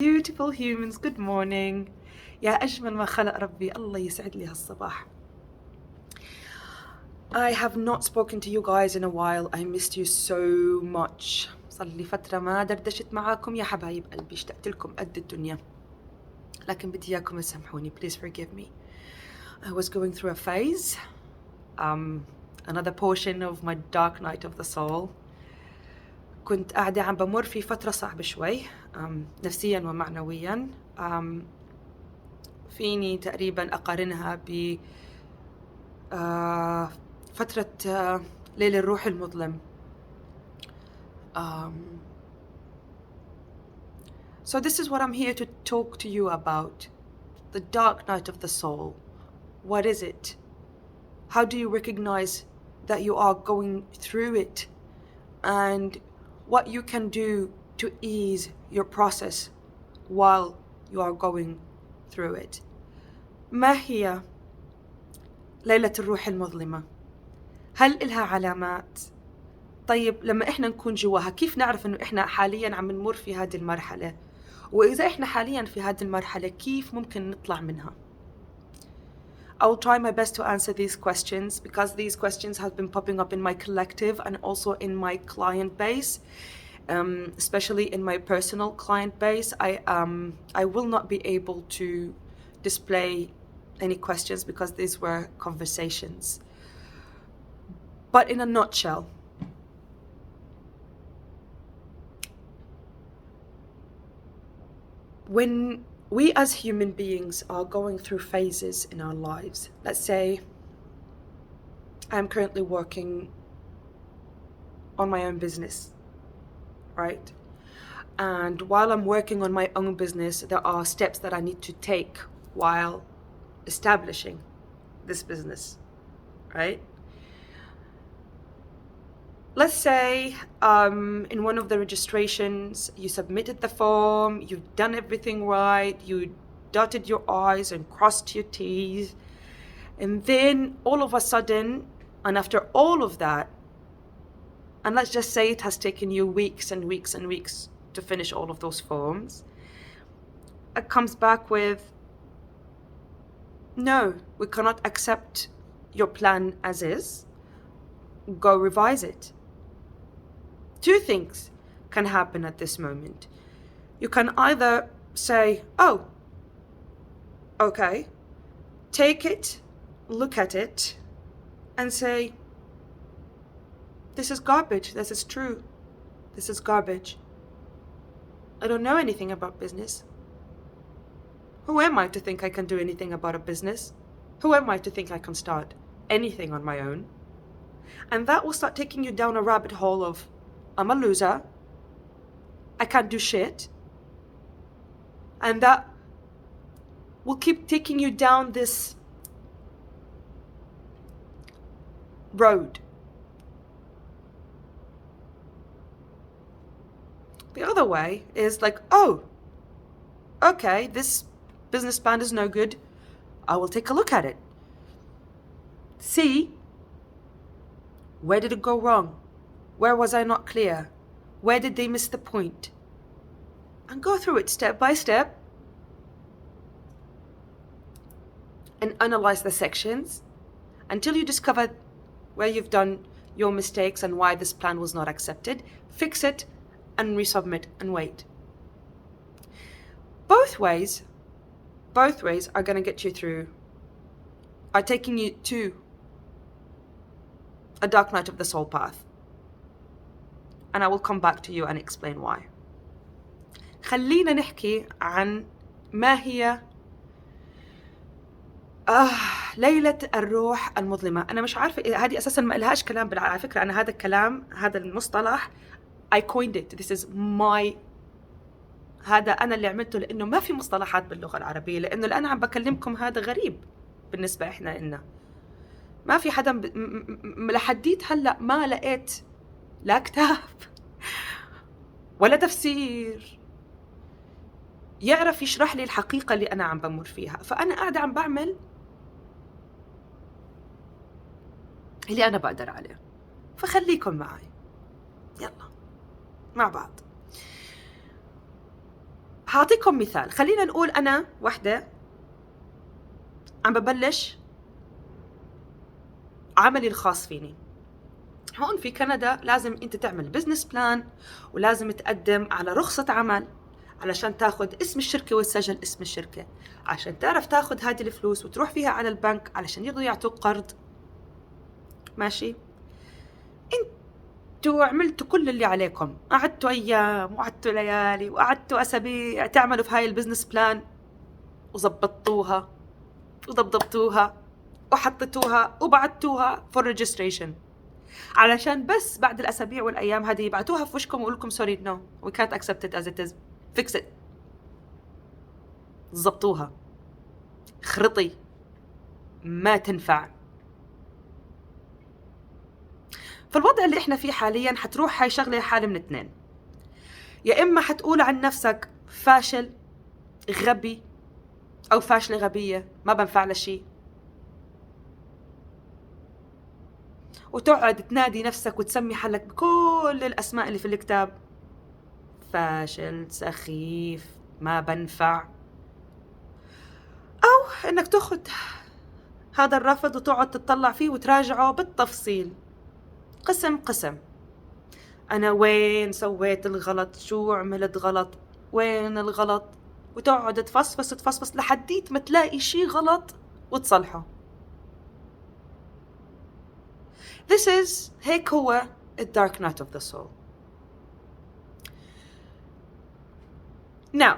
Beautiful humans, good morning. يا أجمل ما خلق ربي، الله يسعد لي هالصباح. I have not spoken to you guys in a while. I missed you so much. صار لي فترة ما دردشت معاكم يا حبايب قلبي، اشتقت لكم قد الدنيا. لكن بدي إياكم تسامحوني. Please forgive me. I was going through a phase. Another portion of my dark night of the soul. كنت قاعدة عم بمر في فترة صعبة شوي نفسيا ومعنويا. فيني تقريبا أقارنها ب فترة ليلة الروح المظلم. So this is what I'm here to talk to you about. The dark night of the soul. What is it? How do you recognize that you are going through it? And what you can do to ease your process while you are going through it. ما هي ليلة الروح المظلمة؟ هل إلها علامات؟ طيب لما إحنا نكون جواها كيف نعرف إنه إحنا حالياً عم نمر في هذه المرحلة؟ وإذا إحنا حالياً في هذه المرحلة كيف ممكن نطلع منها؟ I will try my best to answer these questions because these questions have been popping up in my collective and also in my client base, especially in my personal client base. I will not be able to display any questions because these were conversations. But in a nutshell, when we as human beings are going through phases in our lives, let's say I'm currently working on my own business, right? And while I'm working on my own business, there are steps that I need to take while establishing this business, right? Let's say in one of the registrations, you submitted the form, you've done everything right, you dotted your I's and crossed your T's, and then all of a sudden, and after all of that, and let's just say it has taken you weeks and weeks and weeks to finish all of those forms, it comes back with, no, we cannot accept your plan as is, go revise it. Two things can happen at this moment. You can either say, oh, okay, take it, look at it, and say, this is garbage, this is true, this is garbage. I don't know anything about business. Who am I to think I can do anything about a business? Who am I to think I can start anything on my own? And that will start taking you down a rabbit hole of, I'm a loser, I can't do shit, and that will keep taking you down this road. The other way is like, oh, okay, this business plan is no good, I will take a look at it. See, where did it go wrong? Where was I not clear? Where did they miss the point? And go through it step by step and analyze the sections until you discover where you've done your mistakes and why this plan was not accepted. Fix it and resubmit and wait. Both ways are going to get you through, are taking you to a dark night of the soul path. And I will come back to you and explain why. خلينا نحكي عن ما هي ليلة الروح المظلمة. أنا مش عارفة هذه أساساً ما لهاش كلام على فكرة. أنا هذا الكلام، هذا المصطلح I coined it. This is my، هذا أنا اللي عملته، لأنه ما في مصطلحات باللغة العربية، لأنه اللي أنا عم بكلمكم هذا غريب بالنسبة إحنا ما في حدا لحديت هلأ ما لقيت لا كتاب ولا تفسير يعرف يشرح لي الحقيقة اللي أنا عم بمر فيها. فأنا قاعدة عم بعمل اللي أنا بقدر عليه، فخليكم معي، يلا مع بعض. هعطيكم مثال. خلينا نقول أنا وحدة عم ببلش عملي الخاص فيني. هون في كندا لازم أنت تعمل بزنس بلان، ولازم تقدم على رخصة عمل علشان تاخد اسم الشركة وتسجل اسم الشركة، عشان تعرف تاخد هذه الفلوس وتروح فيها على البنك علشان يرضوا يعطوك قرض. ماشي؟ انتوا عملتوا كل اللي عليكم، قعدتوا أيام وقعدتوا ليالي وقعدتوا أسابيع تعملوا في هاي البزنس بلان، وضبطتوها وضبطتوها وحطيتوها وبعتوها for registration، علشان بس بعد الأسابيع والأيام هذه يبعتوها في وشكم ويقول لكم sorry no we can't accept it as it is, fix it. ضبطوها، خرطي، ما تنفع. فالوضع اللي احنا فيه حاليا حتروح هاي شغلة حالة من اثنين: يا إما حتقول عن نفسك فاشل غبي أو فاشلة غبية ما بنفع لشي، وتقعد تنادي نفسك وتسمي حالك بكل الأسماء اللي في الكتاب، فاشل، سخيف، ما بنفع. أو إنك تأخذ هذا الرفض وتقعد تطلع فيه وتراجعه بالتفصيل، قسم قسم. أنا وين سويت الغلط؟ شو عملت غلط؟ وين الغلط؟ وتقعد تفصفص تفصفص لحديت ما تلاقي شي غلط وتصلحه. This is هيك هو the dark night of the soul. Now,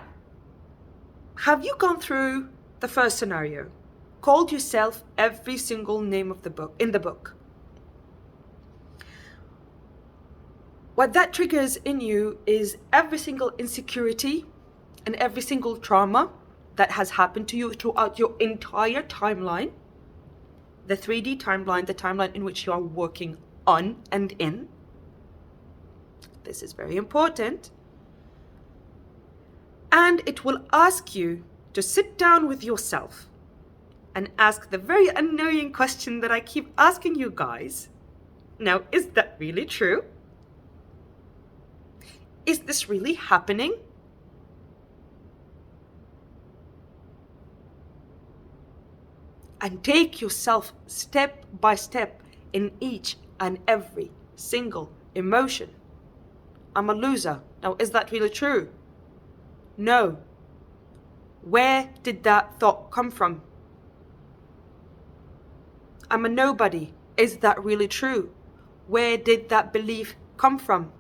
have you gone through the first scenario? Called yourself every single name of the book in the book. What that triggers in you is every single insecurity and every single trauma that has happened to you throughout your entire timeline. The 3D timeline, the timeline in which you are working on and in. This is very important. And it will ask you to sit down with yourself and ask the very annoying question that I keep asking you guys. Now, is that really true? Is this really happening? And take yourself step by step in each and every single emotion. I'm a loser. Now, is that really true? No. Where did that thought come from? I'm a nobody. Is that really true? Where did that belief come from?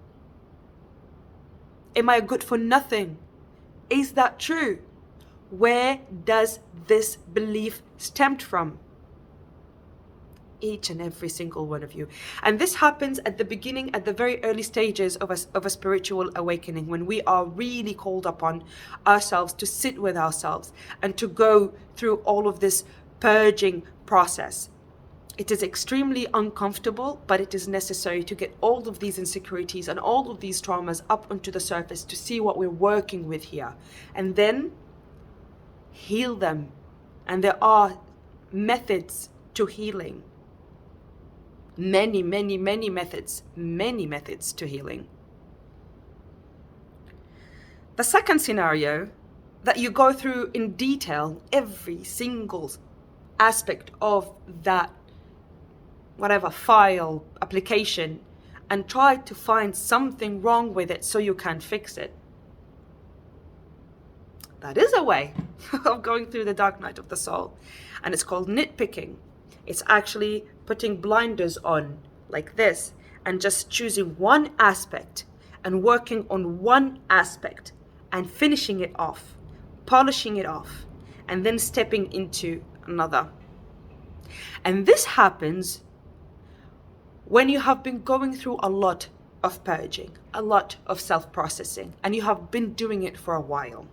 Am I good for nothing? Is that true? Where does this belief stem from? Each and every single one of you. And this happens at the beginning, at the very early stages of a spiritual awakening, when we are really called upon ourselves to sit with ourselves and to go through all of this purging process. It is extremely uncomfortable, but it is necessary to get all of these insecurities and all of these traumas up onto the surface to see what we're working with here. And then heal them. And there are methods to healing. Many, many, many methods to healing. The second scenario, that you go through in detail every single aspect of that whatever file, application, and try to find something wrong with it so you can fix it. That is a way of going through the dark night of the soul. And it's called nitpicking. It's actually putting blinders on like this and just choosing one aspect and working on one aspect and finishing it off, polishing it off, and then stepping into another. And this happens when you have been going through a lot of purging, a lot of self-processing, and you have been doing it for a while.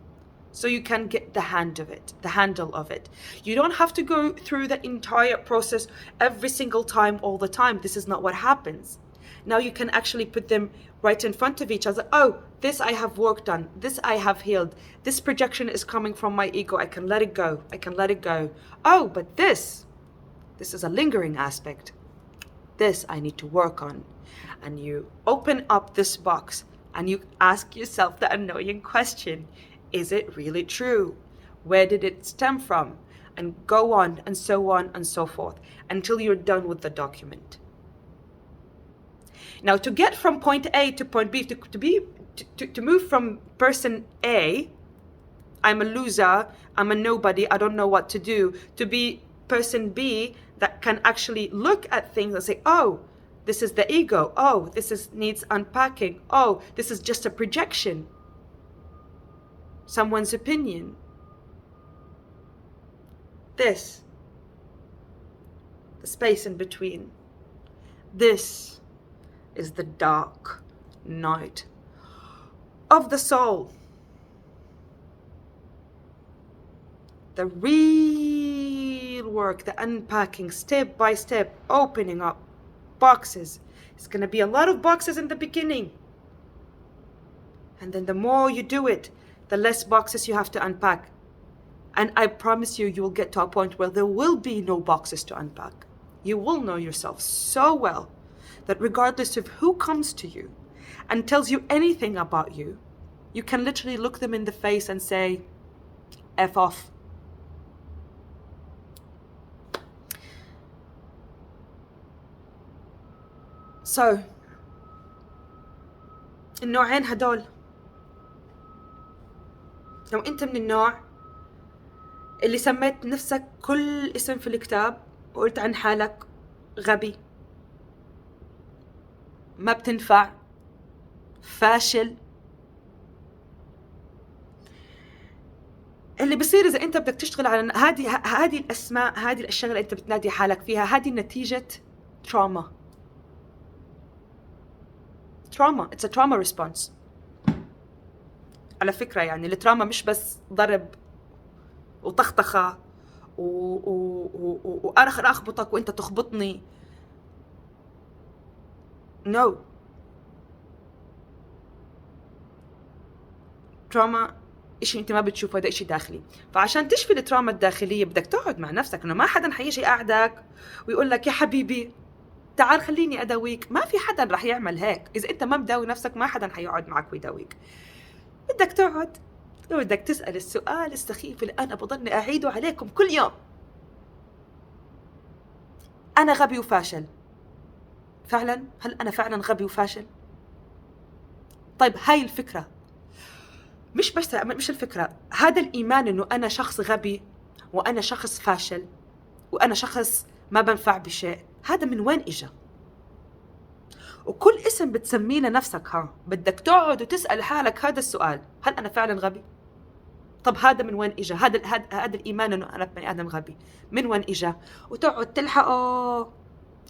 So you can get the handle of it. You don't have to go through the entire process every single time, all the time. This is not what happens. Now you can actually put them right in front of each other. Oh, this I have worked on. This I have healed. This projection is coming from my ego. I can let it go. I can let it go. Oh, but this is a lingering aspect. This I need to work on. And you open up this box and you ask yourself the annoying question: Is it really true? Where did it stem from? And go on and so forth until you're done with the document. Now, to get from point A to point B, to move from person A, I'm a loser, I'm a nobody, I don't know what to do, to be person B that can actually look at things and say, oh, this is the ego, oh, needs unpacking, oh, this is just a projection, someone's opinion. This, the space in between, this is the dark night of the soul. The real work, the unpacking, step by step, opening up boxes. It's going to be a lot of boxes in the beginning. And then the more you do it, the less boxes you have to unpack. And I promise you, you will get to a point where there will be no boxes to unpack. You will know yourself so well that regardless of who comes to you and tells you anything about you, you can literally look them in the face and say, F off. So, النوعين هدول، لو انت من النوع اللي سميت نفسك كل اسم في الكتاب وقلت عن حالك غبي، ما بتنفع، فاشل، اللي بصير إذا أنت بدك تشتغل على هذه الأسماء، هذه الأشياء اللي أنت بتنادي حالك فيها، هذه نتيجة تروما. It's a trauma response. على فكرة يعني التراما مش بس ضرب وطخطخة وأنا أخبطك وأنت تخبطني. No. تراما إشي أنت ما بتشوفه، هذا إشي داخلي. فعشان تشفي التراما الداخلية بدك تقعد مع نفسك، إنه ما حدا حيجي قاعدك ويقول لك يا حبيبي تعال خليني أداويك. ما في حدا رح يعمل هيك. إذا أنت ما مداوي نفسك ما حدا حيقعد معك ويداويك. بدك تقعد وبدك تسأل السؤال السخيف اللي أنا بضلني أعيده عليكم كل يوم. أنا غبي وفاشل فعلا؟ هل أنا فعلا غبي وفاشل؟ طيب هاي الفكرة، مش الفكرة، هذا الإيمان إنه أنا شخص غبي وأنا شخص فاشل وأنا شخص ما بنفع بشيء، هذا من وين إجا؟ وكل اسم بتسميه لنفسك بدك تقعد وتسأل حالك هذا السؤال، هل أنا فعلا غبي؟ طب هذا من وين إجا؟ هذا الإيمان إنه أنا بني آدم غبي من وين إجا؟ وتقعد تلحقه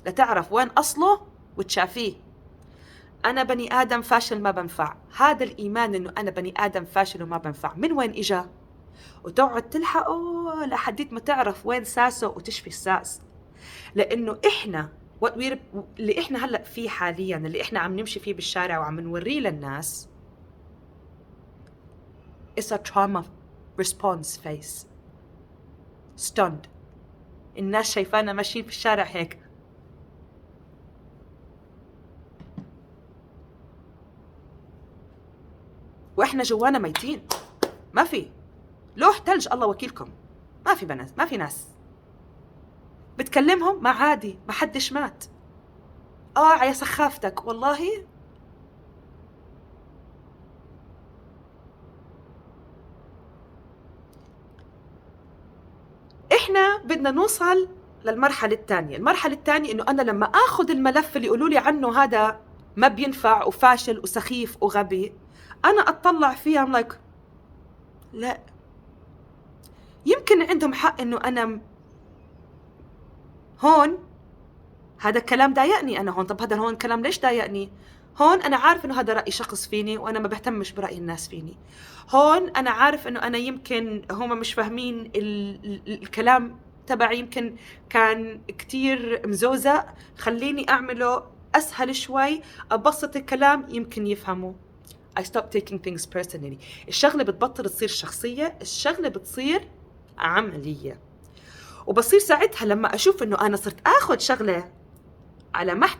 لتعرف وين أصله وتشافيه. أنا بني آدم فاشل ما بنفع، هذا الإيمان إنه أنا بني آدم فاشل وما بنفع من وين إجا؟ وتقعد تلحقه لحديت ما تعرف وين ساسه وتشفي الساس. لأنه إحنا اللي إحنا هلأ فيه حالياً، اللي إحنا عم نمشي فيه بالشارع وعم نوريه للناس is a trauma response face. stunned. الناس شايفانا ماشيين في الشارع هيك. وإحنا جوانا ميتين، ما في لوح تلج الله وكيلكم، ما في بنات، ما في ناس بتكلمهم، ما عادي، ما حدش مات. على سخافتك والله. احنا بدنا نوصل للمرحلة الثانية. المرحلة الثانية انه انا لما اخذ الملف اللي يقولوا لي عنه هذا ما بينفع وفاشل وسخيف وغبي، انا اطلع فيها I'm like لا، يمكن عندهم حق انه انا هون هذا الكلام ضايقني، انا هون طب هذا هون كلام ليش ضايقني؟ هون انا عارف انه هذا رأي شخص فيني وانا ما بهتمش برأي الناس فيني. هون انا عارف انه انا يمكن هم مش فاهمين الكلام تبعي، يمكن كان كتير مزوزق، خليني اعمله اسهل شوي، ابسط الكلام يمكن يفهموا. I stop taking things personally. الشغلة بتبطل تصير شخصية، الشغلة بتصير عملية. وبصير ساعتها لما اشوف انه انا صرت اخذ شغلة على محت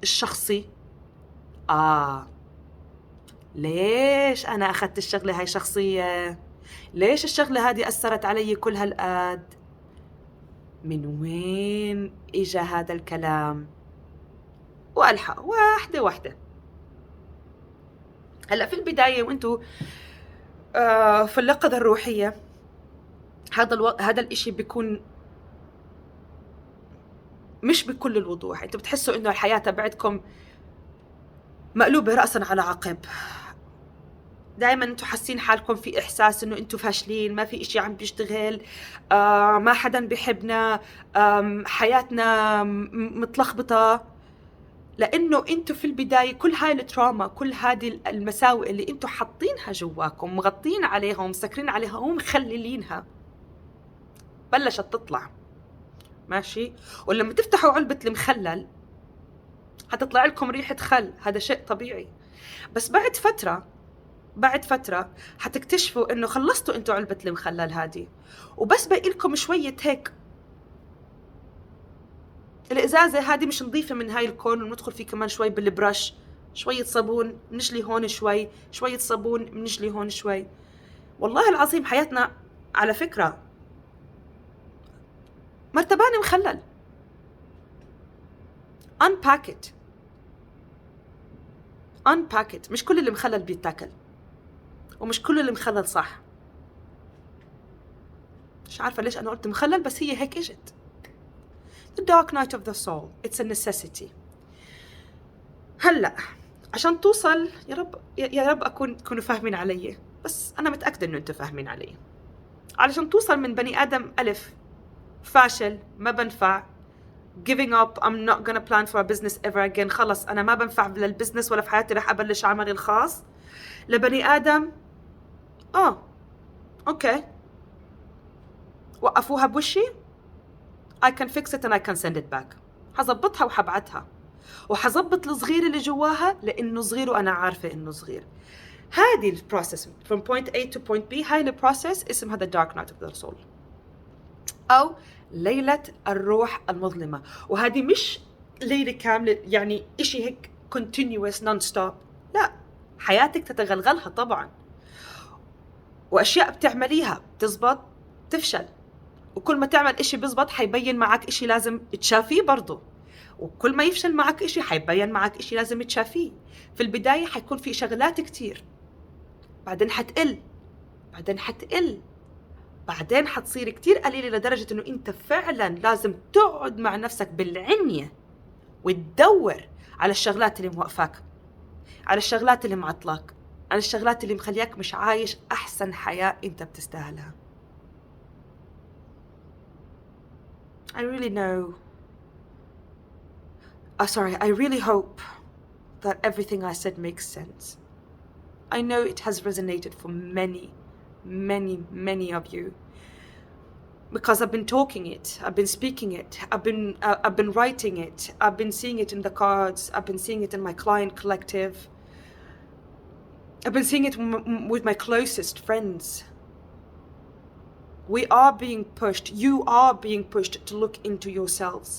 الشخصي، ليش أنا أخذت الشغلة هاي شخصية؟ ليش الشغلة هذه أثرت علي كل هالقد؟ من وين إجا هذا الكلام؟ وألحق واحدة واحدة. هلأ في البداية وانتو في اللقطة الروحية، هذا الإشي بيكون مش بكل الوضوح. انتوا بتحسوا إنه الحياة تبعتكم مقلوبة رأسا على عقب. دائما انتوا حاسين حالكم في إحساس إنه انتوا فاشلين، ما في إشي عم بيشتغل، ما حدا بيحبنا، حياتنا متلخبطة. لأنه انتوا في البداية كل هاي التراما، كل هذه المساوئ اللي انتوا حاطينها جواكم، مغطين عليها ومسكرين عليها ومخللينها، بلشت تطلع. ماشي؟ ولما تفتحوا علبة المخلل هتطلع لكم ريحة خل، هذا شيء طبيعي. بس بعد فترة حتكتشفوا إنه خلصتوا أنتوا علبة المخلل هذه، وبس باقي لكم شوية هيك، الإزازة هذه مش نظيفة من هاي الكون، وندخل فيه كمان شوي بالبرش، شوية صابون بنجلي هون شوي، شوية صابون بنجلي هون شوي. والله العظيم حياتنا على فكرة مرتبان مخلل. unpack it. مش كل اللي مخلل بيتاكل، ومش كل اللي مخلل صح. مش عارفة ليش أنا قلت مخلل، بس هي هيك إجت. The dark night of the soul. It's a necessity. هلأ عشان توصل، يا رب تكونوا فاهمين علي، بس أنا متأكدة إنه أنتوا فاهمين علي. علشان توصل من بني آدم ألف فاشل، ما بنفع، giving up, I'm not gonna plan for a business ever again، خلص أنا ما بنفع للبزنس ولا في حياتي رح أبلش عملي الخاص، لبني آدم أوكي وقفوها بوشي، I can fix it and I can send it back. حزبطها وحبعتها، وحزبط الصغير اللي جواها لأنه صغير وأنا عارفة إنه صغير. هذه البروسيس from point A to point B، هاي البروسيس اسمها the dark night of the soul، أو ليلة الروح المظلمة. وهذه مش ليلة كاملة، يعني إشي هيك continuous non-stop، لا، حياتك تتغلغلها طبعا، وأشياء بتعمليها بتزبط تفشل، وكل ما تعمل إشي بزبط حيبين معك إشي لازم تشافيه برضو، وكل ما يفشل معك إشي حيبين معك إشي لازم تشافيه. في البداية حيكون في شغلات كتير، بعدين حتقل، بعدين حتصير كتير قليلة لدرجة إنه أنت فعلا لازم تقعد مع نفسك بالعنية وتدور على الشغلات اللي موقفاك، على الشغلات اللي معطلاك، على الشغلات اللي مخلياك مش عايش أحسن حياة أنت بتستاهلها. I really hope that everything I said makes sense. I know it has resonated for many of you, because I've been talking it, I've been speaking it, I've been writing it, I've been seeing it in the cards, I've been seeing it in my client collective, I've been seeing it with my closest friends. We are being pushed, you are being pushed to look into yourselves.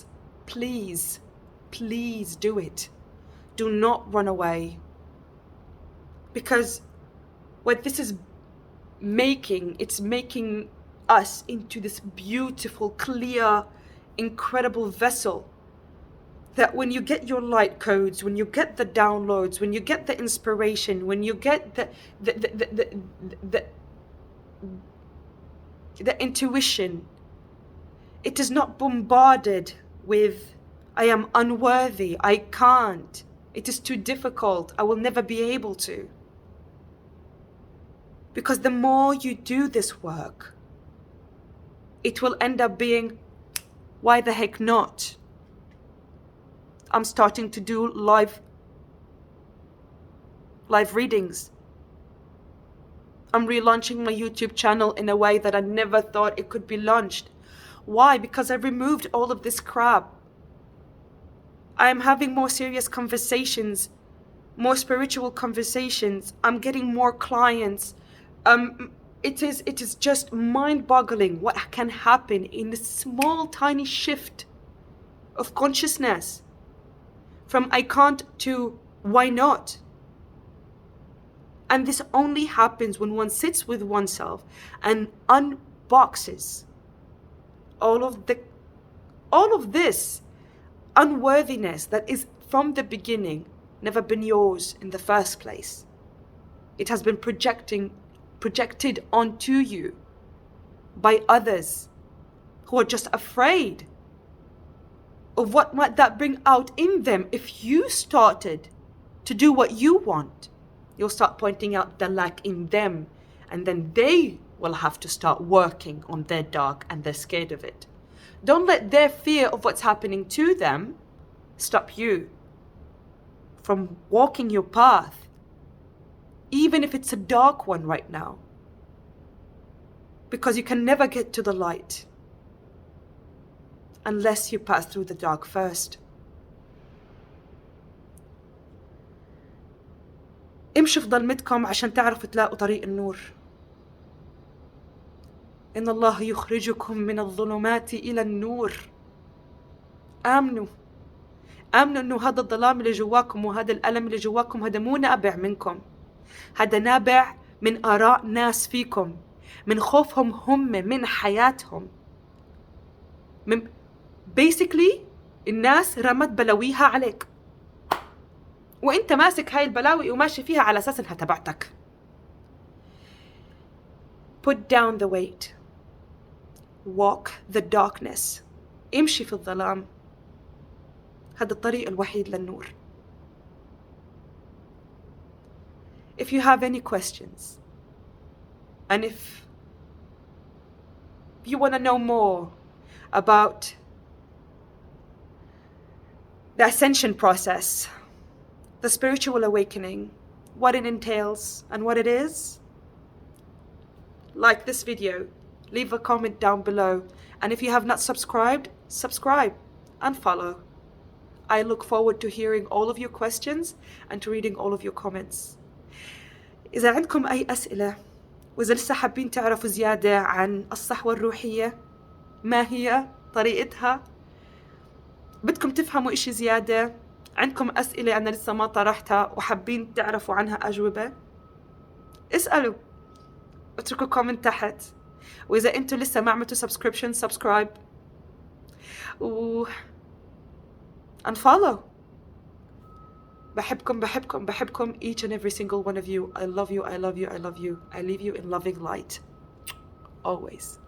Please do it. Do not run away. Because what this is it's making us into this beautiful, clear, incredible vessel that when you get your light codes, when you get the downloads, when you get the inspiration, when you get the intuition, it is not bombarded with I am unworthy, I can't, it is too difficult, I will never be able to. Because the more you do this work, it will end up being, why the heck not? I'm starting to do live readings. I'm relaunching my YouTube channel in a way that I never thought it could be launched. Why? Because I've removed all of this crap. I am having more serious conversations, more spiritual conversations. I'm getting more clients. It is just mind-boggling what can happen in a small, tiny shift of consciousness. From I can't to why not? And this only happens when one sits with oneself and unboxes all of this unworthiness that is from the beginning never been yours in the first place. It has been projected onto you by others who are just afraid of what might that bring out in them if you started to do what you want. You'll start pointing out the lack in them, and then they will have to start working on their dark, and they're scared of it. Don't let their fear of what's happening to them stop you from walking your path, even if it's a dark one right now. Because you can never get to the light unless you pass through the dark first. امشوا في ظلمتكم عشان تعرفوا تلاقوا طريق النور. إن الله يخرجكم من الظلمات إلى النور. آمنوا إنه هذا الظلام اللي جواكم وهذا الألم اللي جواكم هذا مو نابع منكم، هذا نابع من آراء ناس فيكم، من خوفهم هم من حياتهم. basically الناس رمت بلاويها عليك، وانت ماسك هاي البلاوي وماشي فيها على اساس انها تبعتك. Put down the weight. Walk the darkness. امشي في الظلام. هذا الطريق الوحيد للنور. If you have any questions, and if you want to know more about the ascension process, the spiritual awakening, what it entails and what it is, like this video, leave a comment down below, and if you have not subscribed, subscribe and follow. I look forward to hearing all of your questions and to reading all of your comments. إذا عندكم أي أسئلة، وإذا لسه حابين تعرفوا زيادة عن الصحوه الروحيه، ما هي طريقتها، بدكم تفهموا إشي زيادة، عندكم أسئلة أنا لسه ما طرحتها وحابين تعرفوا عنها أجوبة، اسألوا، اتركوا كومنت تحت. وإذا أنتوا لسه ما عملتوا سبسكريبشن، سبسكرايب and follow. بحبكم each and every single one of you. I love you. I leave you in loving light always.